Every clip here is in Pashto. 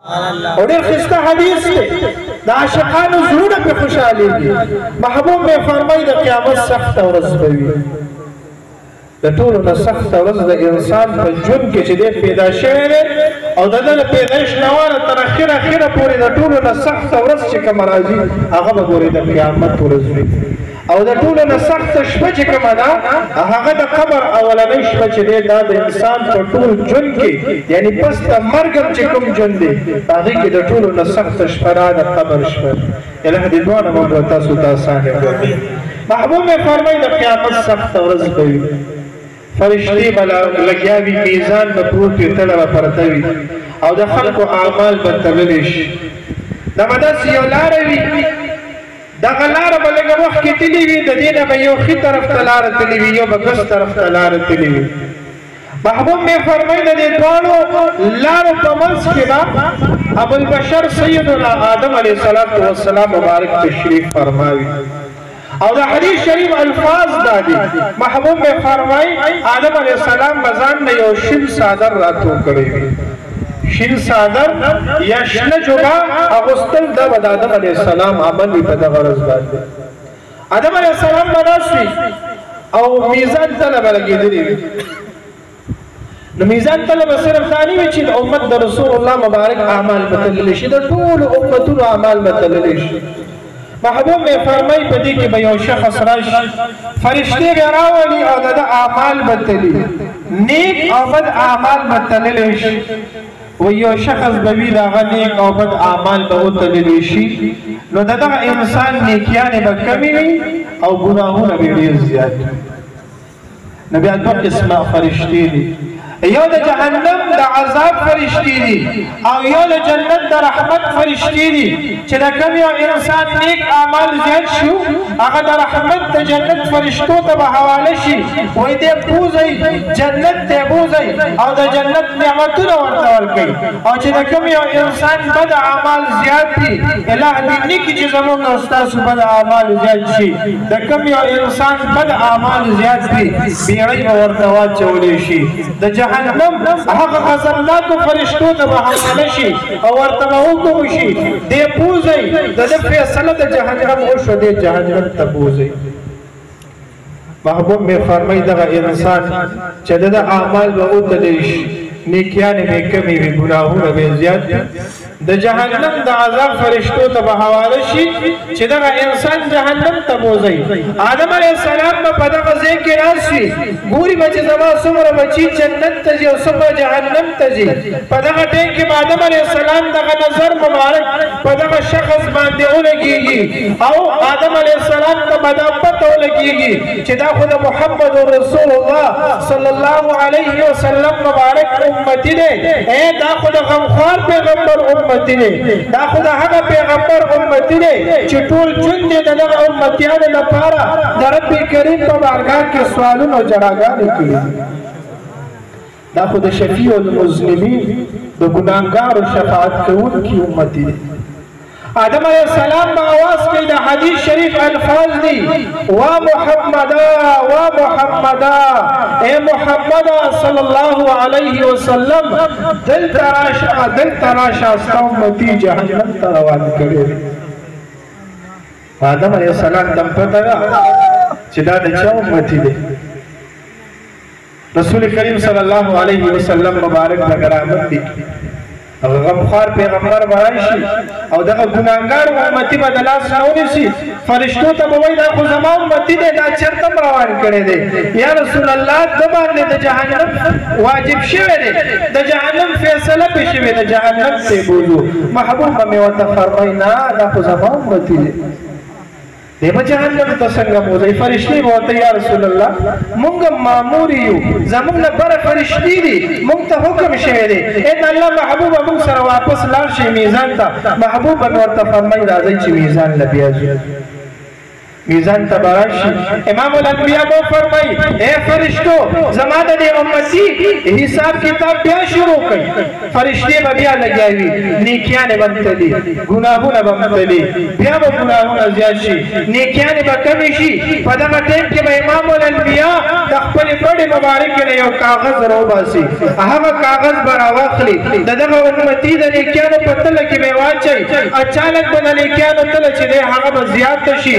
اور ډېر ښایسته حدیث دی د عاشقانو زړونه پرې خوشحالېږي. محبوب مې فرمایي د قیامت سخته ورځ به وي. د ټولو نه سخته ورځ د انسان په ژوند کې چې دی پیدا شوی دی او د ده د پیدایش نه واره تر اخره پورې د ټولو نه سخته ورځ چې کومه راځي هغه به ګورې د قیامت ورځ وي. او د ټولو نه سخته شپه چې کومه ده هغه د قبر اولنۍ شپه چې دی دا د انسان په ټول ژوند کې یعنې پس د مرګ چې کوم ژوند دی په هغې کې د ټولو نه سخته شپه دا د قبر شپه. الهه دې دواړه موږ تاسو ته اسانه کړي. محبوب مې فرمایي د قیامت سخته ورځ به وي. فرشتې به لګیا وي، میزان به پروت وي، تله به پرته وي او د خلکو اعمال به تللی شي. دغه داسې یو لاره وي، دغه لاره به لږه مخکې تللي وي، د دې نه به یو ښي طرف ته لاره تللي وي، یو به ګس طرف ته لاره تللي وي. محبوب مې فرمایي د دې دواړو لارو په منځ کې به ابوالبشر سیدنا آدم علیه السلام مبارک تشریف فرماوي. او د حدیث شریف الفاظ دا دي. محبوب مې فرمایي آدم علیه السلام به ځان نه یو شین څادر راتو کړی وي. شین څادر یا شنه جوبه اغوستل دا به د آدم علیه السلام عمل وي په دغه ورځ باندې. آدم علیه السلام به ناست وي او میزان تله به لګېدلې وي. نو میزان تله به صرف دا نه وي چې د امت د رسول الله مبارک اعمال به تللی شي، د ټولو امتونو اعمال به تللی شي. محبوب مې فرمایي په دې کې به یو شخص راشي، فرشتې به راولي او د ده اعمال به تلي، نیک او بد اعمال به تللی شي. و یو شخص به وي د هغه نیک او بد اعمال به وتللی شي. نو د دغه انسان نیکیانې به کمې وي او ګناهونه به ډېر زیات وي. نو بیا دوه قسمه فرشتې دي، یو د جهنم د عذاب فرشتې دي او یو د جنت د رحمت فرشتې دي چې د کوم یو انسان نیک اعمال زیات شو هغه د رحمت د جنت فرشتو ته به حواله شي، وایي دی بوځئ جنت ته بوځئ او د جنت نعمتونه ورته ورکوي. او چې د کوم یو انسان بد اعمال زیات دي الله دې نه کړي چې زموږ او ستاسو بد اعمال زیات شي. د کوم یو انسان بد اعمال زیات دي بیړۍ به ورته واچولی شي. د جهنم هغه غضبناکو فرشتو ته به حواله شي او ورته به حکم وشي دی بوځئ د ده فیصله د جهنم وشوه دی جهنم ته بوځئ. محبوب مې فرمایي دغه انسان چې د ده اعمال به وتلی شي، نیکیانې به کمې وي، ګناهونه به زیات وي، د جهنم د عذاب فرشتو ته به حواله شي چې دغه انسان جهنم ته بوځئ. آدم علیه السلام به په دغه ځای کې ناست وي، ګوري به چې زما څومره بچي جنت ته ځي او څومره جهنم ته ځي. په دغه ټیم کې به آدم علیه السلام دغه نظر مبارک په دغه شخص باندې ولګېږي او آدم علیه السلام ته به دا پته ولګېږي چې دا خو د محمد رسول الله صلی الله علیه وسلم مبارک امتی دی. دا خو د غمخوار پیغمبر امتی دی، دا خو د هغه پیغمبر امتی دی چې ټول ژوند یې د دغه امتیانو لپاره د رب کریم په بارګاه کې سوالونه او جړاګانې کړي. دا خو د شفیع المذنبین د ګناهګارو شفاعت کوونکي امتی دی. آدم علیه السلام به آواز کوي، د حدیث شریف الفاظ دي، وا محمدا وا محمدا، اے محمد صلی الله علیه وسلم دلته راشه ستا امتي جهنم ته روان کړی. آدم علیه السلام ته پته وه چې دا د چا امتي دی. رسول کریم صلی الله علیه وسلم مبارک دغه رحمت دی، غمخوار پیغمبر به راشي او دغه ګناهګار امتي به د لاس نه ونیسي. فرشتو ته به وایي دا خو زما امتي دی، دا چېرته م روان کړی دی؟ یا رسول الله ده باندې د جهنم واجب شوی دی، د جهنم فیصله پې شوې ده، جهنم ته یې بوځو. محبوب به مې ورته فرمایي نه دا خو زما امتي دی، دی به جهنم ته څنګه بوځئ؟ فرشتې به ورته یا رسول الله موږ مامور یو، زموږ لپاره فرشتې دي، موږ ته حکم شوی دی ان الله محبوبه موږ سره واپس لاړ شي میزان ته. محبوب به مې ورته فرمایي راځئ چې میزان له بیا ځو. میزان تبارشی امام الانبیاء بو فرمائی اے فرشتو زمانہ دے امتی حساب کتاب بیا شروع کئی فرشتے با بیا لگیاوی نیکیان بمتلی گناہون بمتلی بیا با گناہون زیادشی نیکیان با کمیشی پدغا ٹیم کے با امام الانبیاء تخپل بڑی مبارک نے یو کاغذ رو باسی اہم کاغذ برا واخلی دغا امتی دا نیکیانو پتل کی بیواچی اچانک بنا نیکیانو تل چی دے حقا زیاد تشی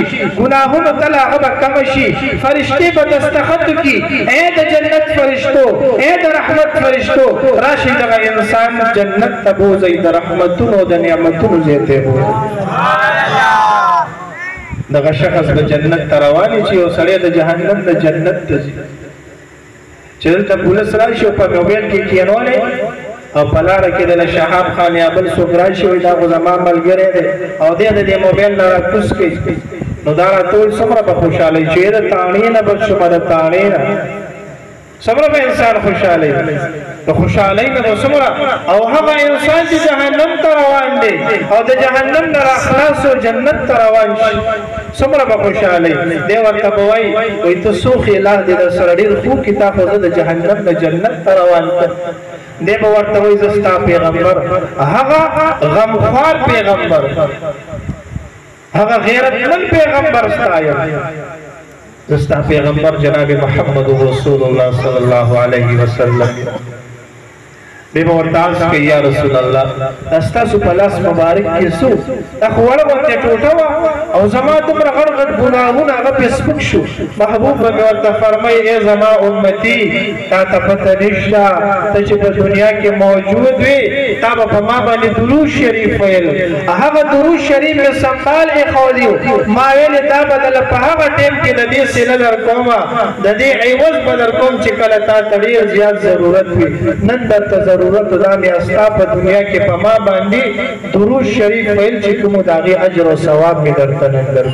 گناہون تلا غبا کمشی فرشتے با دستخط کی اے دا جنت فرشتو اے دا رحمت فرشتو راشی دغا انسان جنت تبوزی دا رحمتون و دا نعمتون زیتے ہوئے دغا شخص با جنت تروانی چی او سڑے دا جہنم دا جنت تزی چلتا پولیس راشی و پا موبیل کی کینولے او پلاره کې د شهاب خان یا بل څوک راشي وایي دا خو زما ملګری دی او دی د دې موبایل نه راکوز کوي نو دا راته څومره به خوشحالۍ چې د تاڼې نه بچ شومه د تاڼې نه څومره به انسان خوشحالۍ د خوشحالۍ نه به څومره او هغه انسان چې جهنم ته روان دی او د جهنم نه راخلاص و جنت ته روان شي څومره به خوشحالۍ دی ورته به وایي وایي ته څو خیال دی در سره ډېر خوب کتاب خو زه د جهنم نه جنت ته روان کړم دی به ورته وایي زه ستا پیغمبر هغه غمخوار پیغمبر هغه غیرتمند پیغمبر ستایم زستا پیغمبر جناب محمد رسول اللہ صلی اللہ علیہ وسلم بے مورتاز کہ یا رسول اللہ استا سو پلاس مبارک کسو اخوار وانتے ٹوٹاوا او زمان تم رغر غد گناہون آغا پیسبک شو محبوب بمیورتا فرمائی اے زمان امتی تا تفت نشتا تجھے پا دنیا کے موجود وی تا با پما بانی دروش شریف ویل احاق دروش شریف میں سنبال اے خوزیو ماویل تا بدل پہاگا ٹیم کی ندی سیلہ درکوما ندی عیوز بدرکوم چکلتا تغیر زیاد ضرورت وی نندر تا ضرورت دا میں استا پا دنیا کے پما باندی دروش شریف ویل چکمو داغی عجر و ثواب میں درتن اندر